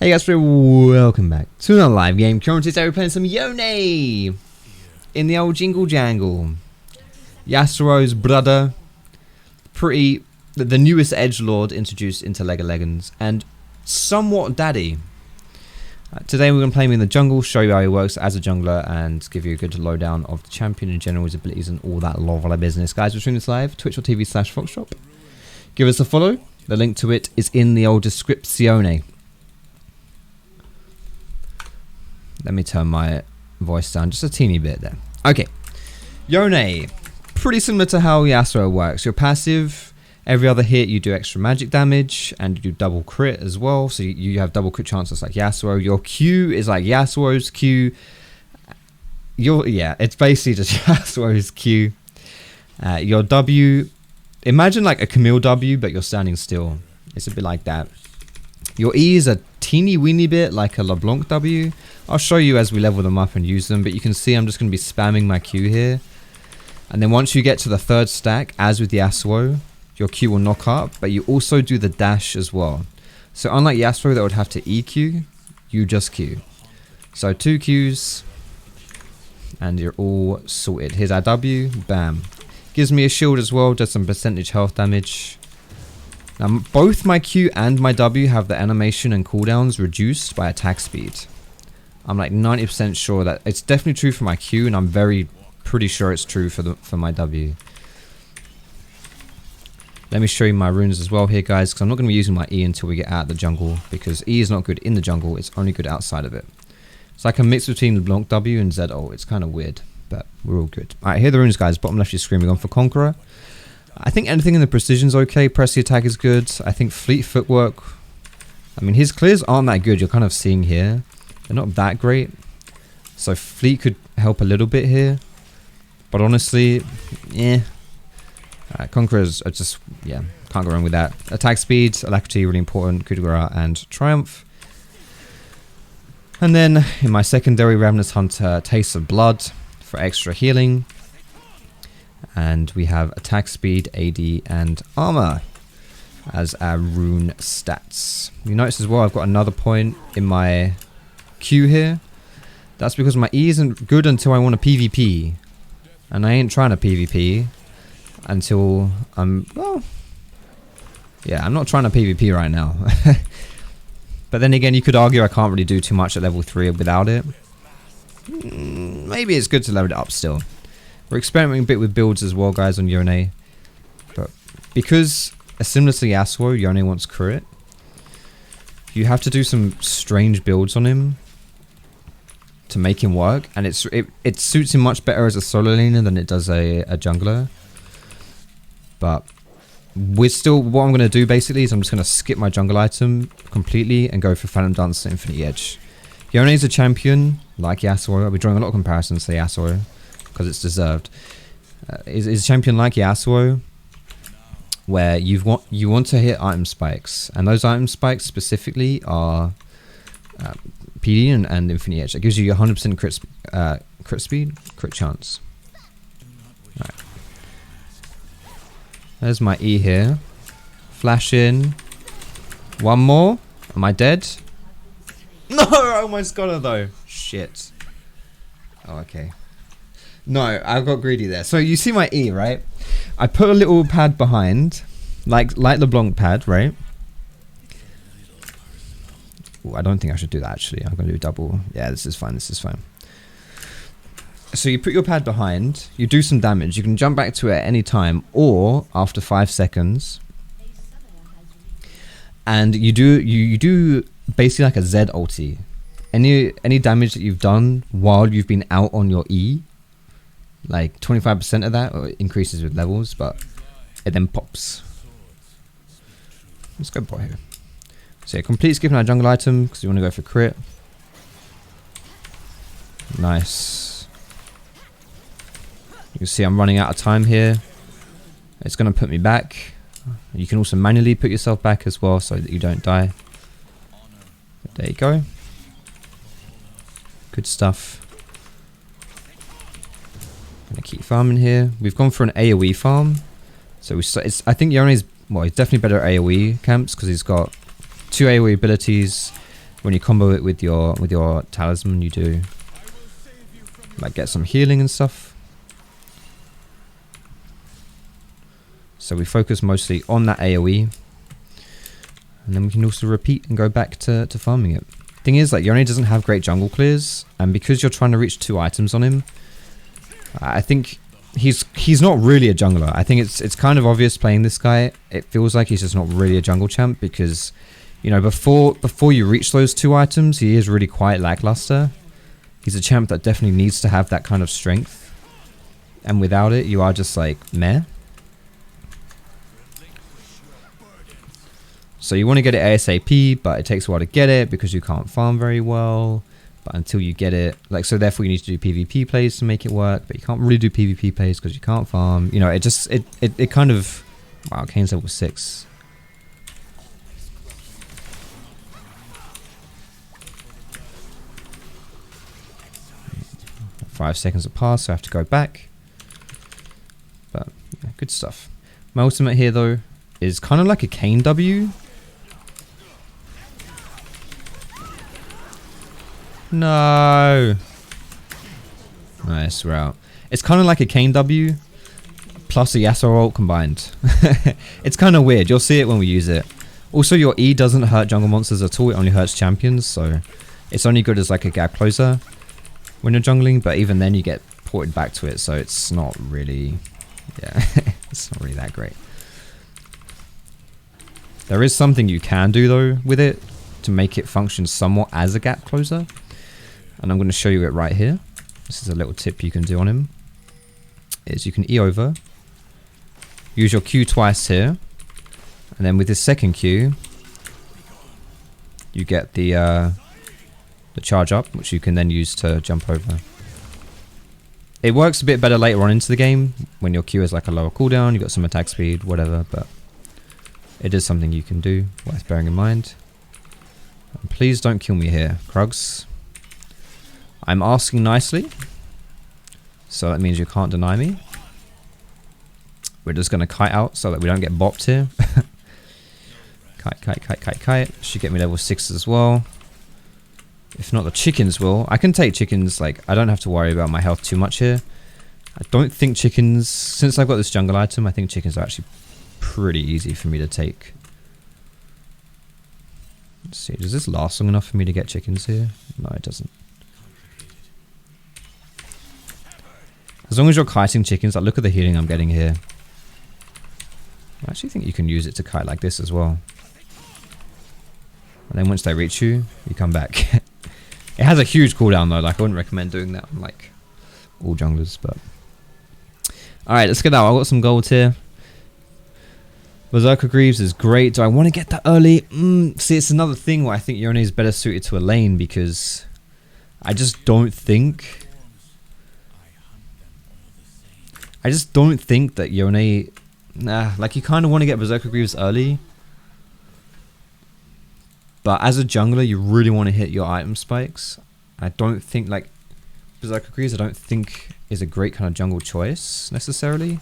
Hey guys, welcome back to another live game. Currently today we're playing some Yone in the old Jingle Jangle. Yasuo's brother, the newest edgelord introduced into League of Legends, and somewhat daddy. Today we're going to play him in the jungle, show you how he works as a jungler, and give you a good lowdown of the champion in general, his abilities, and all that lovely business. Guys, we're streaming this live, twitch.tv/Foxdrop. Give us a follow. The link to it is in the old description. Let me turn my voice down just a teeny bit there. Okay. Yone. Pretty similar to how Yasuo works. Your passive, every other hit you do extra magic damage and you do double crit as well. So you have double crit chances like Yasuo. Your Q is like Yasuo's Q. It's basically just Yasuo's Q. Your W, imagine like a Camille W, but you're standing still. It's a bit like that. Your E is a teeny weeny bit like a LeBlanc W. I'll show you as we level them up and use them, but you can see I'm just going to be spamming my Q here. And then once you get to the third stack, as with Yasuo, your Q will knock up, but you also do the dash as well. So unlike Yasuo that would have to EQ, you just Q. So 2 Qs, and you're all sorted. Here's our W, bam. Gives me a shield as well, does some percentage health damage. Now both my Q and my W have the animation and cooldowns reduced by attack speed. I'm like 90% sure that it's definitely true for my Q, and I'm pretty sure it's true for my W. Let me show you my runes as well here, guys, because I'm not going to be using my E until we get out of the jungle, because E is not good in the jungle, it's only good outside of it. It's like a mix between LeBlanc W and Z ult. It's kind of weird, but we're all good. Alright, here are the runes, guys. Bottom left of your screen, we're going for Conqueror. I think anything in the precision's okay. Press the attack is good. I think fleet footwork, I mean, his clears aren't that good. You're kind of seeing here. They're not that great. So fleet could help a little bit here. But honestly, yeah. Conquerors are just, yeah, can't go wrong with that. Attack speed, alacrity, really important. Coup de grace and triumph. And then in my secondary, Ravenous Hunter, Taste of Blood for extra healing. And we have attack speed, AD, and armor as our rune stats. You notice as well I've got another point in my Q here. That's because my E isn't good until I want a PvP. And I ain't trying to PvP until I'm, well, yeah, I'm not trying to PvP right now. But then again, you could argue I can't really do too much at level 3 without it. Maybe it's good to level it up still. We're experimenting a bit with builds as well, guys, on Yone. But because, similar to Yasuo, Yone wants crit, you have to do some strange builds on him to make him work. And it suits him much better as a solo laner than it does a jungler. But we're still, what I'm going to do basically is I'm just going to skip my jungle item completely and go for Phantom Dance and Infinity Edge. Yone is a champion like Yasuo. I'll be drawing a lot of comparisons to Yasuo, because it's deserved. Is a champion like Yasuo, where you want to hit item spikes, and those item spikes specifically are PD and Infinity Edge. That gives you 100% crit speed, crit chance. Right. There's my E here. Flash in. One more. Am I dead? No, I almost got her though. Shit. Oh, okay. No, I got greedy there. So you see my E, right? I put a little pad behind, like the LeBlanc pad, right? Ooh, I don't think I should do that actually. I'm gonna do double. Yeah, this is fine. This is fine. So you put your pad behind, you do some damage. You can jump back to it at any time, or after 5 seconds, and you do basically like a Z ulti. Any damage that you've done while you've been out on your E, like 25% of that, or it increases with levels, but it then pops. Let's go bot here. So yeah, complete skipping our jungle item because you want to go for crit. Nice. You can see I'm running out of time here. It's going to put me back. You can also manually put yourself back as well so that you don't die. But there you go. Good stuff. Gonna keep farming here. We've gone for an AoE farm, so I think Yone's, well, he's definitely better at AoE camps because he's got 2 AoE abilities, when you combo it with your talisman, you do like get some healing and stuff. So we focus mostly on that AoE, and then we can also repeat and go back to farming it. Thing is, like, Yone doesn't have great jungle clears, and because you're trying to reach 2 items on him, I think he's not really a jungler. I think it's kind of obvious playing this guy. It feels like he's just not really a jungle champ because, you know, before you reach those 2 items, he is really quite lackluster. He's a champ that definitely needs to have that kind of strength, and without it, you are just like meh. So you want to get it ASAP, but it takes a while to get it because you can't farm very well. But until you get it, like, so therefore you need to do PvP plays to make it work, but you can't really do PvP plays because you can't farm. You know, it kind of, wow, Kane's level 6. Five seconds have passed, so I have to go back. But yeah, good stuff. My ultimate here though is kind of like a Kane W. No. Nice, we're out. It's kind of like a Kane W plus a Yasuo ult combined. It's kind of weird. You'll see it when we use it. Also, your E doesn't hurt jungle monsters at all. It only hurts champions, so it's only good as like a gap closer when you're jungling, but even then you get ported back to it, so it's not really, yeah, it's not really that great. There is something you can do though with it to make it function somewhat as a gap closer, and I'm going to show you it right here. This is a little tip you can do on him, is you can E over, use your Q twice here, and then with this second Q you get the charge up, which you can then use to jump over. It works a bit better later on into the game when your Q is like a lower cooldown, you got some attack speed, whatever, but it is something you can do, worth bearing in mind. And please don't kill me here, Krugs. I'm asking nicely, so that means you can't deny me. We're just going to kite out so that we don't get bopped here. Kite. Should get me level 6 as well. If not, the chickens will. I can take chickens, like, I don't have to worry about my health too much here. I don't think chickens, since I've got this jungle item, I think chickens are actually pretty easy for me to take. Let's see, does this last long enough for me to get chickens here? No, it doesn't. As long as you're kiting chickens, like, look at the healing I'm getting here. I actually think you can use it to kite like this as well. And then once they reach you, you come back. It has a huge cooldown though, like I wouldn't recommend doing that on like all junglers, but... Alright, let's get that. I've got some gold here. Berserker Greaves is great. Do I want to get that early? See, it's another thing where I think Yone is better suited to a lane because I just don't think that Yone... Nah, like you kind of want to get Berserker Greaves early. But as a jungler, you really want to hit your item spikes. I don't think, like, Berserker Greaves, I don't think is a great kind of jungle choice, necessarily.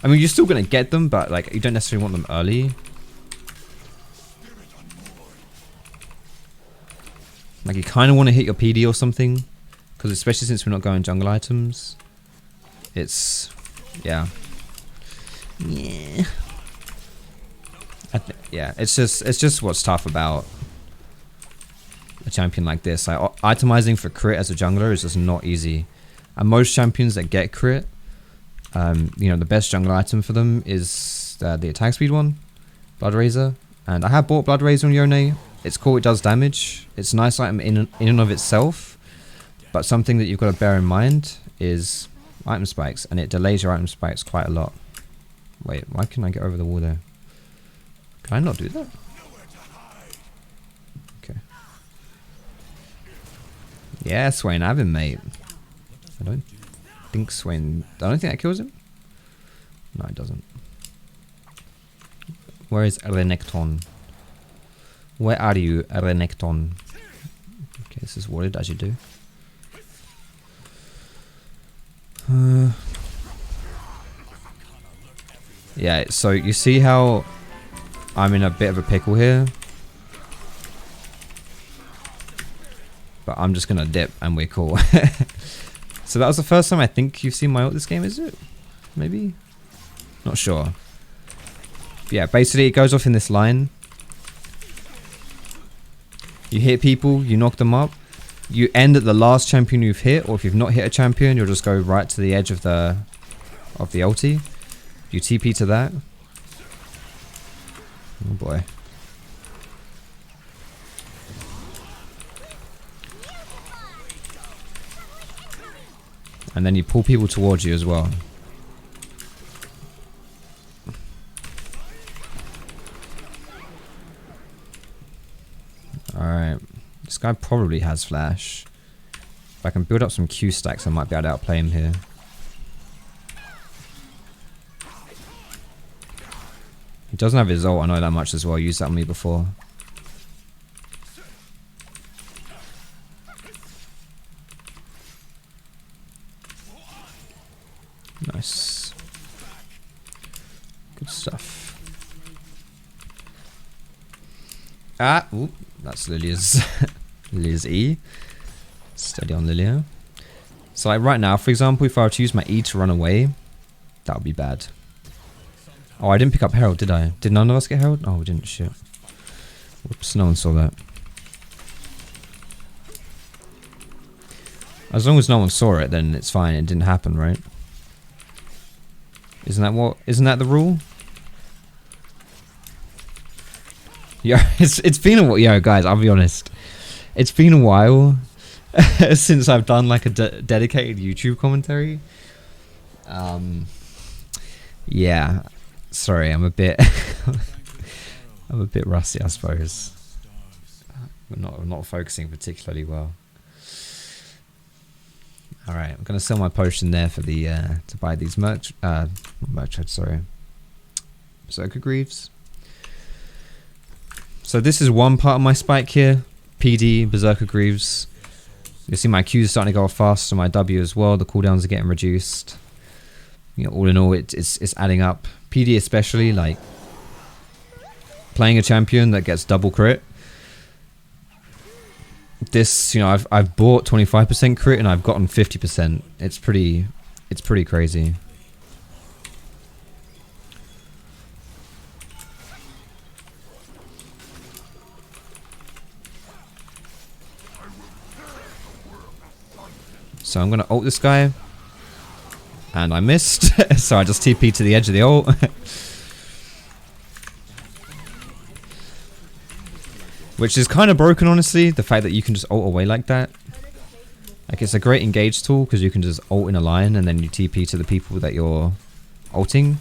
I mean, you're still going to get them, but, like, you don't necessarily want them early. Like, you kind of want to hit your PD or something. Because especially since we're not going jungle items. It's... yeah. Yeah. Yeah, it's just what's tough about a champion like this. Like, itemizing for crit as a jungler is just not easy, and most champions that get crit, you know, the best jungle item for them is the attack speed one, Blood Razor. And I have bought Blood Razor on Yone. It's cool, it does damage. It's a nice item in and of itself, but something that you've got to bear in mind is item spikes, and it delays your item spikes quite a lot. Wait, why can I get over the wall there? Can I not do that? Okay. Yeah, Swain, have him, mate. I don't think that kills him. No, it doesn't. Where is Renekton? Where are you, Renekton? Okay, this is warded as you do. Yeah, so you see how I'm in a bit of a pickle here? But I'm just gonna dip and we're cool. So that was the first time I think you've seen my ult this game, is it? Maybe? Not sure. But yeah, basically it goes off in this line. You hit people, you knock them up. You end at the last champion you've hit, or if you've not hit a champion, you'll just go right to the edge of the ulti. You TP to that. Oh boy. And then you pull people towards you as well. Alright. This guy probably has flash. If I can build up some Q stacks, I might be able to outplay him here. He doesn't have his ult, I know that much as well. I used that on me before. Nice. Good stuff. Ah, ooh, that's Lilia's Lilia's E. Steady on Lilia. So like right now, for example, if I were to use my E to run away, that would be bad. Oh, I didn't pick up Herald, did I? Did none of us get Herald? Oh, we didn't, shit. Whoops, no one saw that. As long as no one saw it, then it's fine. It didn't happen, right? Isn't that the rule? Yeah, it's been a while. Yo, guys, I'll be honest. It's been a while since I've done like a dedicated YouTube commentary. Yeah, sorry, I'm a bit rusty, I suppose. I'm not focusing particularly well. All right, I'm gonna sell my potion there for the to buy these Berserker Greaves. So this is one part of my spike here. PD, Berserker Greaves. You see my Q's starting to go off fast, so my W as well. The cooldowns are getting reduced. You know, all in all, it's adding up. PD especially, like playing a champion that gets double crit. This, you know, I've bought 25% crit and I've gotten 50%. It's pretty crazy. So I'm gonna ult this guy, and I missed, so I just TP to the edge of the ult. Which is kind of broken, honestly, the fact that you can just ult away like that. Like, it's a great engage tool, because you can just ult in a line, and then you TP to the people that you're ulting.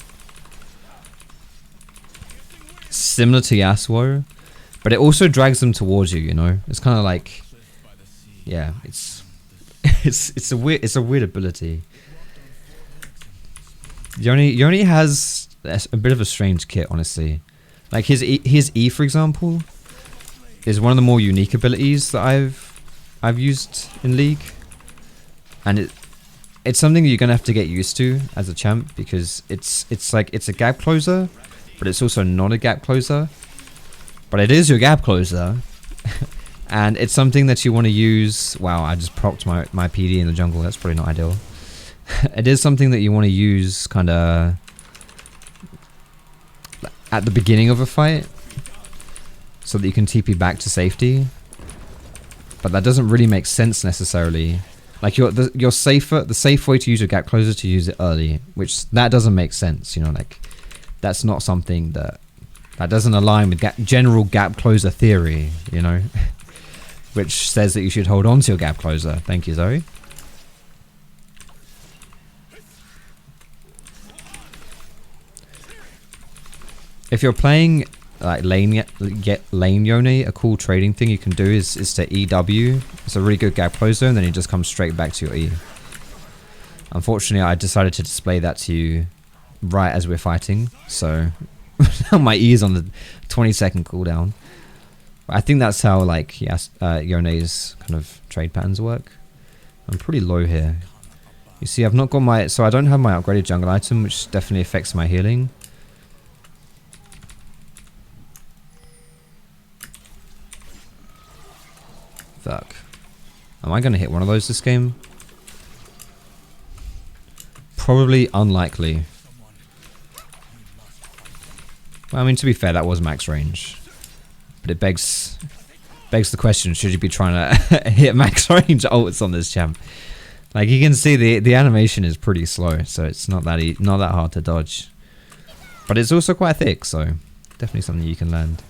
Similar to Yasuo, but it also drags them towards you, you know? It's kind of like, yeah, it's a weird ability. Yone has a bit of a strange kit, honestly. Like, his E, for example, is one of the more unique abilities that I've used in League, and it's something you're gonna have to get used to as a champ, because it's like it's a gap closer, but it's also not a gap closer, but it is your gap closer, and it's something that you want to use. Wow, I just propped my PD in the jungle. That's probably not ideal. It is something that you want to use kind of at the beginning of a fight, so that you can TP back to safety. But that doesn't really make sense necessarily. Like the safe way to use your gap closer is to use it early, which that doesn't make sense. You know, like that's not something that doesn't align with general gap closer theory. You know, which says that you should hold on to your gap closer. Thank you, Zoe. If you're playing like lane Yone, a cool trading thing you can do is to EW. It's a really good gap closer, and then you just come straight back to your E. Unfortunately, I decided to display that to you right as we're fighting, so my E is on the 20-second cooldown. But I think that's how, like, yes, Yone's kind of trade patterns work. I'm pretty low here. You see, I've not got my, so I don't have my upgraded jungle item, which definitely affects my healing. Fuck. Am I going to hit one of those this game? Probably unlikely. Well, I mean, to be fair, that was max range. But it begs the question, should you be trying to hit max range ults on this champ? Like, you can see the animation is pretty slow, so it's not that hard to dodge. But it's also quite thick, so definitely something you can land.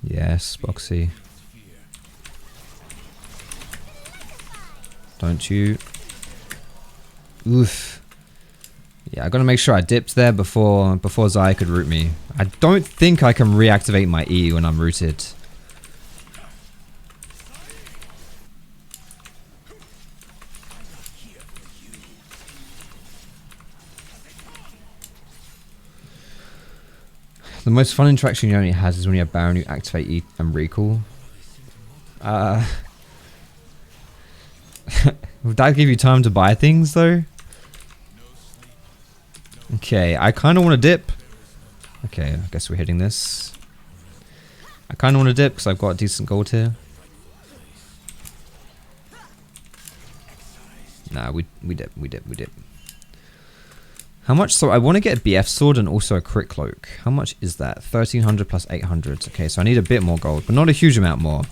Yes, Boxy. Don't you? Oof. Yeah, I gotta make sure I dipped there before Zaya could root me. I don't think I can reactivate my E when I'm rooted. The most fun interaction Yone has is when you have Baron, you activate E and recall. Would that give you time to buy things though? Okay, I kind of want to dip. Okay, I guess we're hitting this. I kind of want to dip because I've got decent gold here. Nah, we dip. How much? So I want to get a BF sword and also a crit cloak. How much is that? 1300 plus 800. Okay, so I need a bit more gold, but not a huge amount more.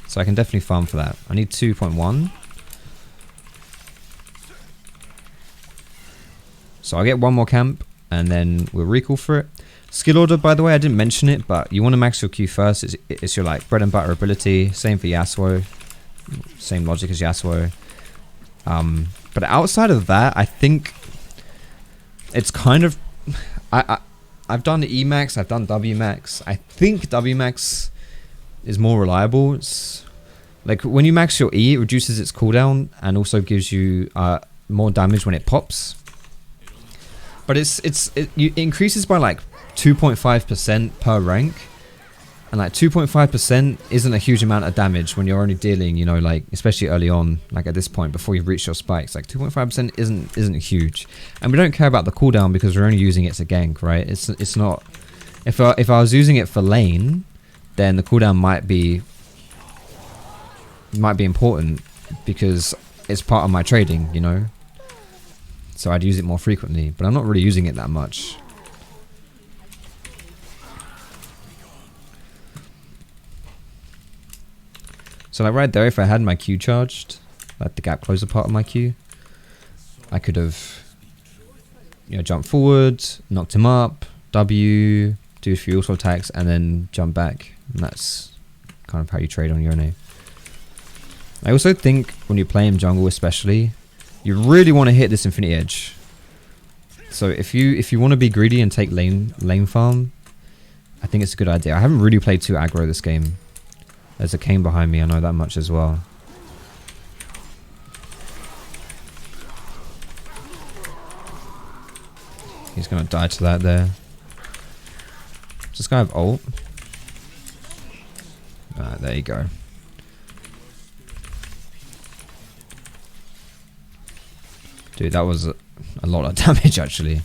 So I can definitely farm for that. I need 2.1. So I'll get one more camp and then we'll recall for it. Skill order, by the way, I didn't mention it, but you want to max your Q first. It's your like bread and butter ability. Same for Yasuo. Same logic as Yasuo. But outside of that, I think it's kind of... I've done the E max, I've done W max. I think W max is more reliable. It's like when you max your E, it reduces its cooldown and also gives you more damage when it pops. But it increases by like 2.5% per rank, and like 2.5% isn't a huge amount of damage when you're only dealing, you know, like especially early on, like at this point before you've reached your spikes. Like 2.5% isn't huge, and we don't care about the cooldown because we're only using it to gank, right? It's not. If I was using it for lane, then the cooldown might be important because it's part of my trading, you know. So I'd use it more frequently, but I'm not really using it that much. So like right there, if I had my Q charged, like the gap closer part of my Q, I could have, you know, jumped forward, knocked him up, W, do a few auto attacks, and then jump back. And that's kind of how you trade on Yone. I also think when you play him jungle especially, you really want to hit this Infinity Edge. So if you want to be greedy and take lane farm, I think it's a good idea. I haven't really played too aggro this game. There's a Kane behind me, I know that much as well. He's gonna die to that there. Does this guy have ult? Alright, there you go. Dude, that was a lot of damage actually.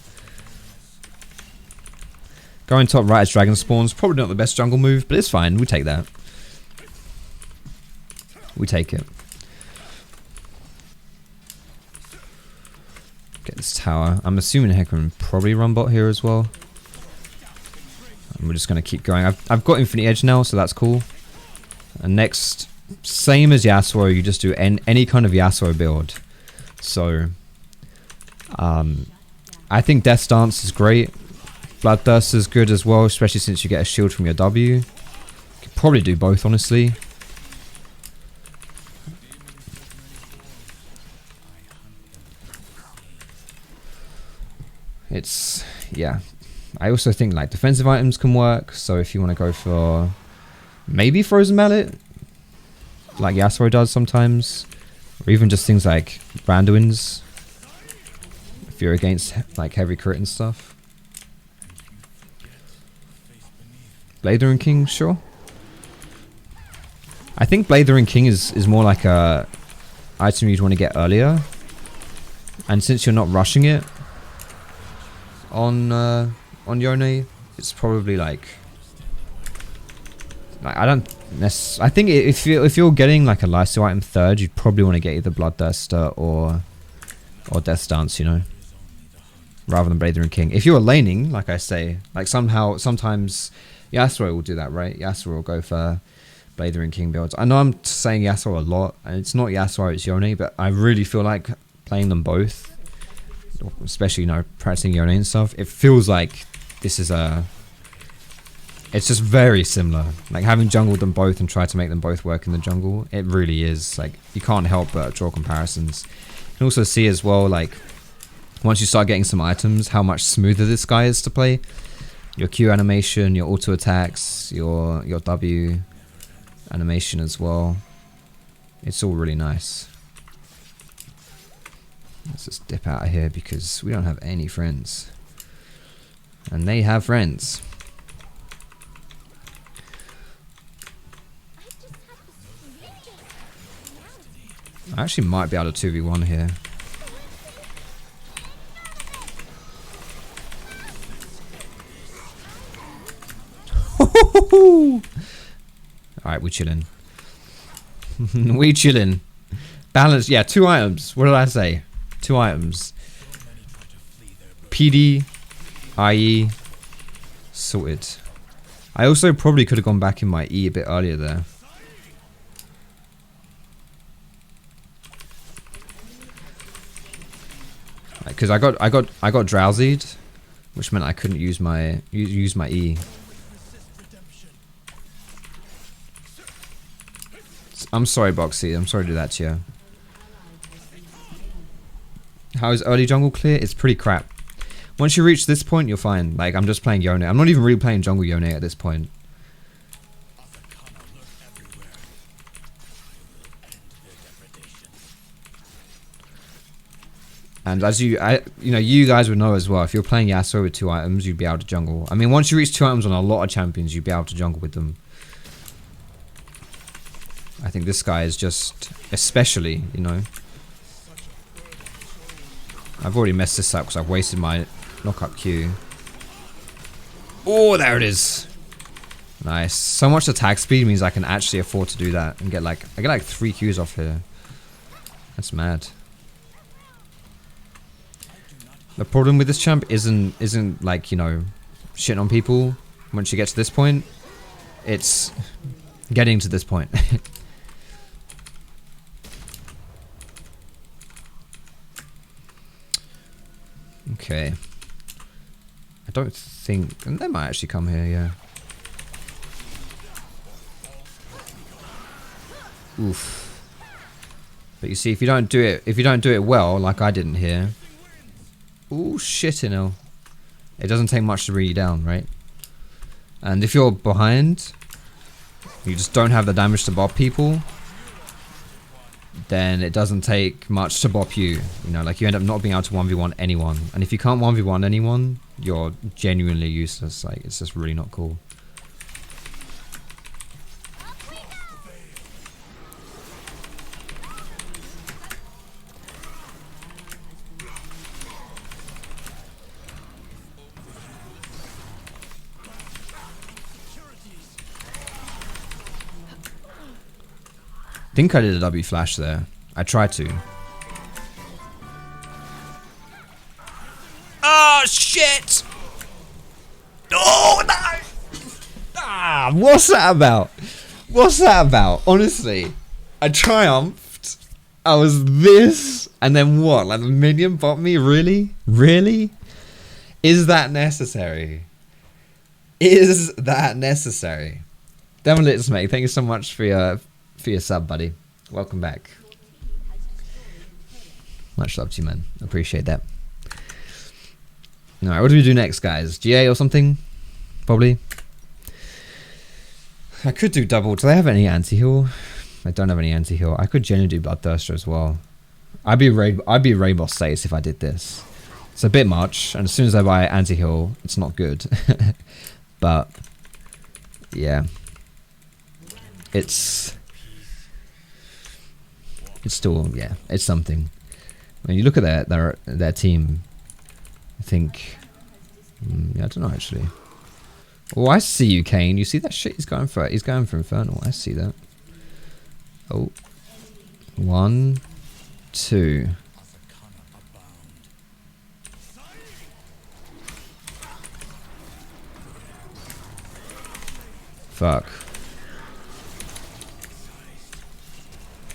Going top right as dragon spawns, probably not the best jungle move, but it's fine, we take that. We take it. Get this tower. I'm assuming Heck can probably run bot here as well. And we're just going to keep going. I've got Infinity Edge now, so that's cool. And next, same as Yasuo, you just do any kind of Yasuo build. So, I think Death Dance is great. Bloodthirst is good as well, especially since you get a shield from your W. You could probably do both, honestly. It's, yeah. I also think like defensive items can work. So if you want to go for maybe Frozen Mallet, like Yasuo does sometimes, or even just things like Randuin's, if you're against like heavy crit and stuff. Blader and King, sure. I think Blader and King is more like a item you'd want to get earlier, and since you're not rushing it on Yone, it's probably like Like, I don't. I think if you're getting like a lifesteal item third, you'd probably want to get either Bloodthirster or Death Stance, you know, rather than Blader and King. If you're laning, like I say, like sometimes Yasuo will do that, right? Yasuo will go for Blader and King builds. I know I'm saying Yasuo a lot, and it's not Yasuo, it's Yone, but I really feel like playing them both, especially, you know, practicing Yone and stuff. It feels like this is it's just very similar. Like having jungled them both and tried to make them both work in the jungle, it really is. Like, you can't help but draw comparisons. You can also see as well, like, once you start getting some items, how much smoother this guy is to play. Your Q animation, your auto attacks, your W animation as well. It's all really nice. Let's just dip out of here because we don't have any friends. And they have friends. I actually might be able to 2v1 here. Alright, we chillin'. We chillin'. Balance, yeah, 2 items. What did I say? 2 items. PD, IE, sorted. I also probably could have gone back in my E a bit earlier there. Because I got drowsied, which meant I couldn't use my E. I'm sorry, Boxy. I'm sorry to do that to you. How is early jungle clear? It's pretty crap. Once you reach this point, you're fine. Like, I'm just playing Yone. I'm not even really playing jungle Yone at this point. And as you know, you guys would know as well, if you're playing Yasuo with 2 items, you'd be able to jungle. I mean, once you reach 2 items on a lot of champions, you'd be able to jungle with them. I think this guy is just, especially, you know. I've already messed this up because I've wasted my knock-up Q. Oh, there it is. Nice. So much attack speed means I can actually afford to do that and get like, I get like 3 Qs off here. That's mad. The problem with this champ isn't like, you know, shitting on people once you get to this point. It's getting to this point. Okay. I don't think, and they might actually come here, yeah. Oof. But you see, if you don't do it well, like I didn't here. Ooh, shit, you know. It doesn't take much to bring you down, right? And if you're behind, you just don't have the damage to bop people, then it doesn't take much to bop you. You know, like you end up not being able to 1v1 anyone. And if you can't 1v1 anyone, you're genuinely useless. Like, it's just really not cool. I think I did a W flash there. I tried to. Oh shit! Oh no! Ah, what's that about? What's that about? Honestly, I triumphed. I was this, and then what? Like the minion bought me? Really? Really? Is that necessary? Is that necessary? Devilitz, mate, thank you so much for your sub, buddy. Welcome back. Much love to you, man. Appreciate that. Alright, what do we do next, guys? GA or something? Probably. I could do double. Do they have any anti-heal? I don't have any anti-heal. I could genuinely do Bloodthirster as well. I'd be Rainbow Stace if I did this. It's a bit much, and as soon as I buy anti-heal, it's not good. But yeah. It's still, yeah, it's something. When you look at their team, I think, yeah, I don't know actually. Oh, I see you, Kane. You see that shit? He's going for Infernal. I see that. Oh. 1, 2. Fuck.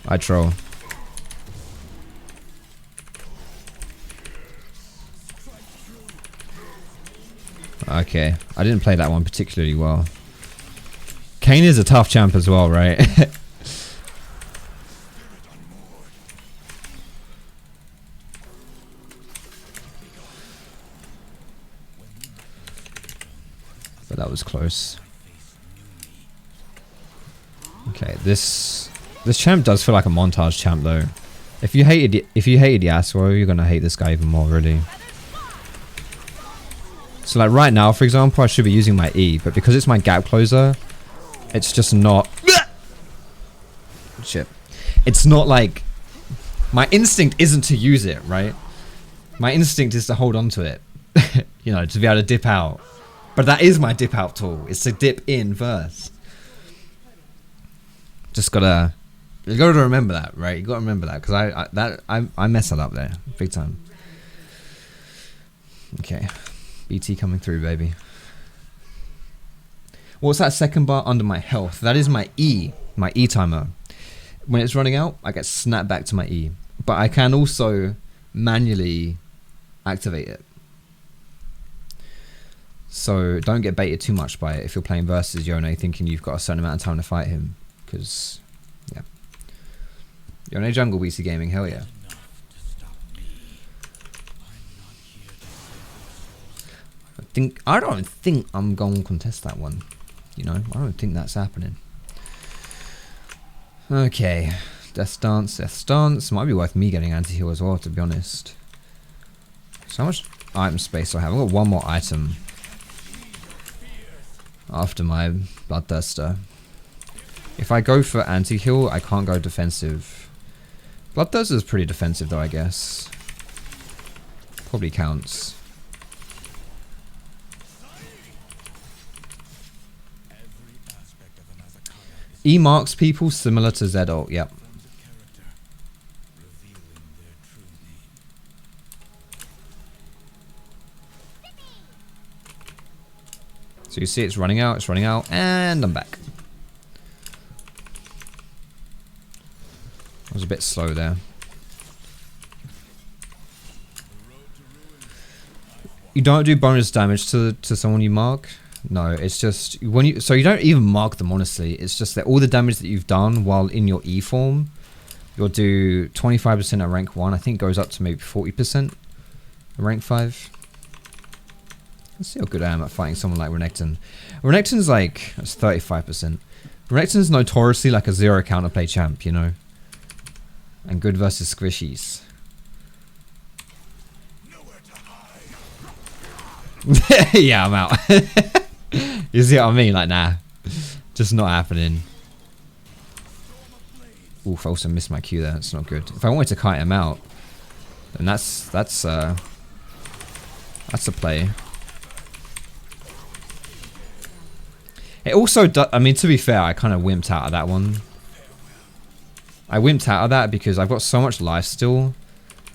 I troll. Okay, I didn't play that one particularly well. Kane is a tough champ as well, right? But that was close. Okay, this champ does feel like a montage champ though. If you hated Yasuo, you're gonna hate this guy even more, really. So like right now, for example, I should be using my E, but because it's my gap closer, it's just not. Shit. It's not like my instinct isn't to use it, right? My instinct is to hold on to it, you know, to be able to dip out. But that is my dip out tool. It's to dip in first. Just gotta, you gotta remember that, right? You gotta remember that because I mess that up there, big time. Okay, BT coming through, baby. What's that second bar under my health? That is my E timer. When it's running out, I get snapped back to my E. But I can also manually activate it. So don't get baited too much by it if you're playing versus Yone thinking you've got a certain amount of time to fight him. Because, yeah. Yone jungle BC gaming, hell yeah. I don't think I'm going to contest that one. You know, I don't think that's happening. Okay. Death Stance. Might be worth me getting anti-heal as well, to be honest. So how much item space do I have? I've got one more item. After my Bloodthirster. If I go for anti-heal, I can't go defensive. Bloodthirster is pretty defensive though, I guess. Probably counts. E marks people similar to Z ult, yep. So you see it's running out, and I'm back. I was a bit slow there. You don't do bonus damage to someone you mark? No, it's just when you, so you don't even mark them, honestly. It's just that all the damage that you've done while in your E form, you'll do 25% at rank 1. I think it goes up to maybe 40% at rank 5. Let's see how good I am at fighting someone like Renekton. Renekton's like, that's 35%. Renekton's notoriously like a 0 counterplay champ, you know? And good versus squishies. Yeah, I'm out. You see what I mean? Like, nah. Just not happening. Oof, I also missed my Q there. That's not good. If I wanted to kite him out, then that's a play. It also, I mean, to be fair, I kind of wimped out of that one. I wimped out of that because I've got so much life still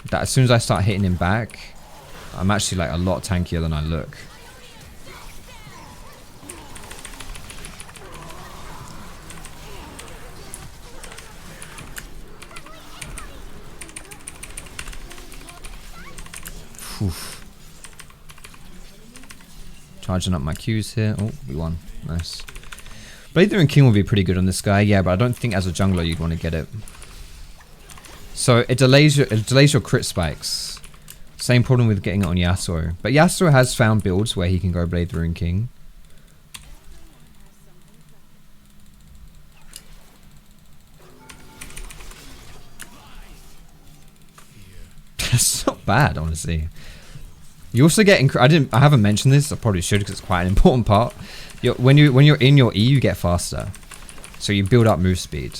that as soon as I start hitting him back, I'm actually like a lot tankier than I look. Oof. Charging up my Qs here. Oh, we won. Nice. Blade and King will be pretty good on this guy, yeah, but I don't think as a jungler you'd want to get it. So it delays your crit spikes. Same problem with getting it on Yasuo. But Yasuo has found builds where he can go Blade Rune King. That's not bad, honestly. You also get I haven't mentioned this. I probably should because it's quite an important part. When you're in your E, you get faster, so you build up move speed.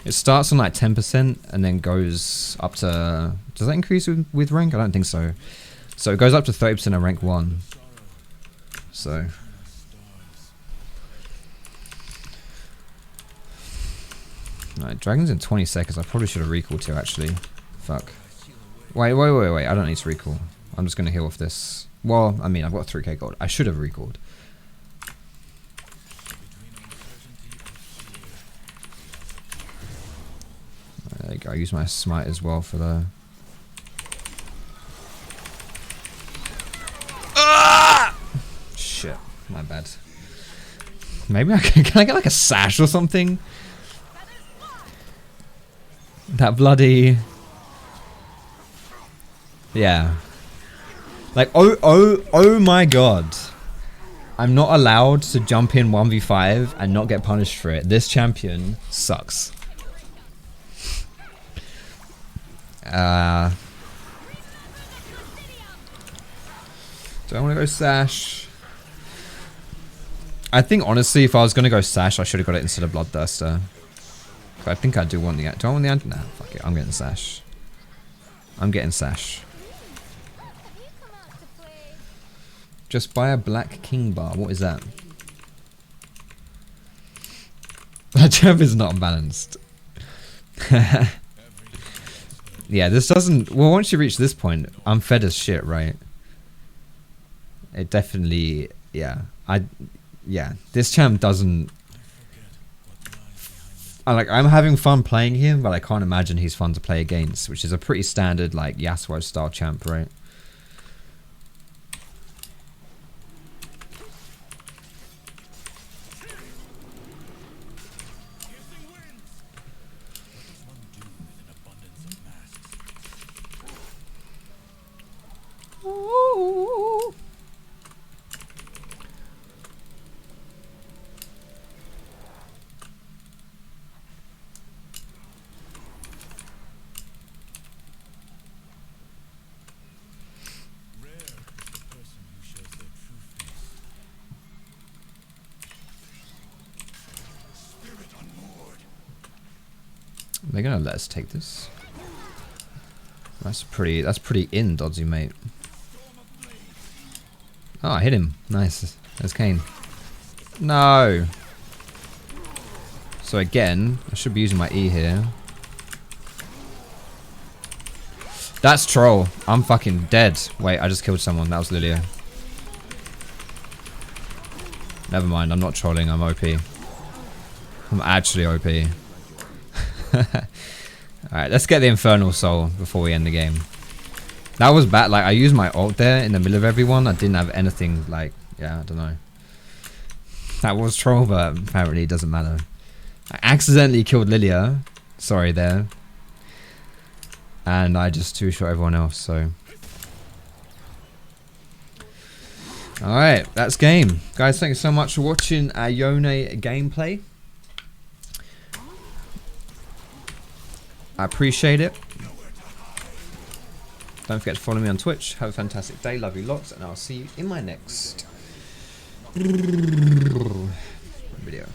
It starts on like 10% and then goes up to... Does that increase with rank? I don't think so. So it goes up to 30% in rank 1. So... Alright, dragon's in 20 seconds. I probably should have recalled here actually. Fuck. Wait. I don't need to recall. I'm just going to heal off this. Well, I mean, I've got 3k gold. I should have recalled. There you go. I use my smite as well for the... Ah! Shit. My bad. Maybe can I get like a sash or something? That bloody... Yeah. Like, oh my god. I'm not allowed to jump in 1v5 and not get punished for it. This champion sucks. Do I want to go sash? I think honestly, if I was going to go sash, I should have got it instead of bloodthirster. But I think I do want the... Do I want the... Nah, fuck it. I'm getting sash. I'm getting sash. Just buy a black king bar. What is that? That champ is not balanced. Yeah, this doesn't... Well, once you reach this point, I'm fed as shit, right? It definitely... Yeah. Yeah. This champ doesn't... I'm having fun playing him, but I can't imagine he's fun to play against, which is a pretty standard, like, Yasuo style champ, right? They're gonna let us take this. That's pretty in dodgy, mate. Oh, I hit him. Nice. There's Kane. No. So again, I should be using my E here. That's troll. I'm fucking dead. Wait, I just killed someone. That was Lilia. Never mind, I'm not trolling, I'm OP. I'm actually OP. Alright, let's get the Infernal Soul before we end the game. That was bad. Like, I used my ult there in the middle of everyone. I didn't have anything, like, yeah, I don't know. That was troll, but apparently it doesn't matter. I accidentally killed Lilia. Sorry there. And I just two-shot everyone else, so... Alright, that's game. Guys, thank you so much for watching our Yone gameplay. I appreciate it. Don't forget to follow me on Twitch. Have a fantastic day. Love you lots. And I'll see you in my next video.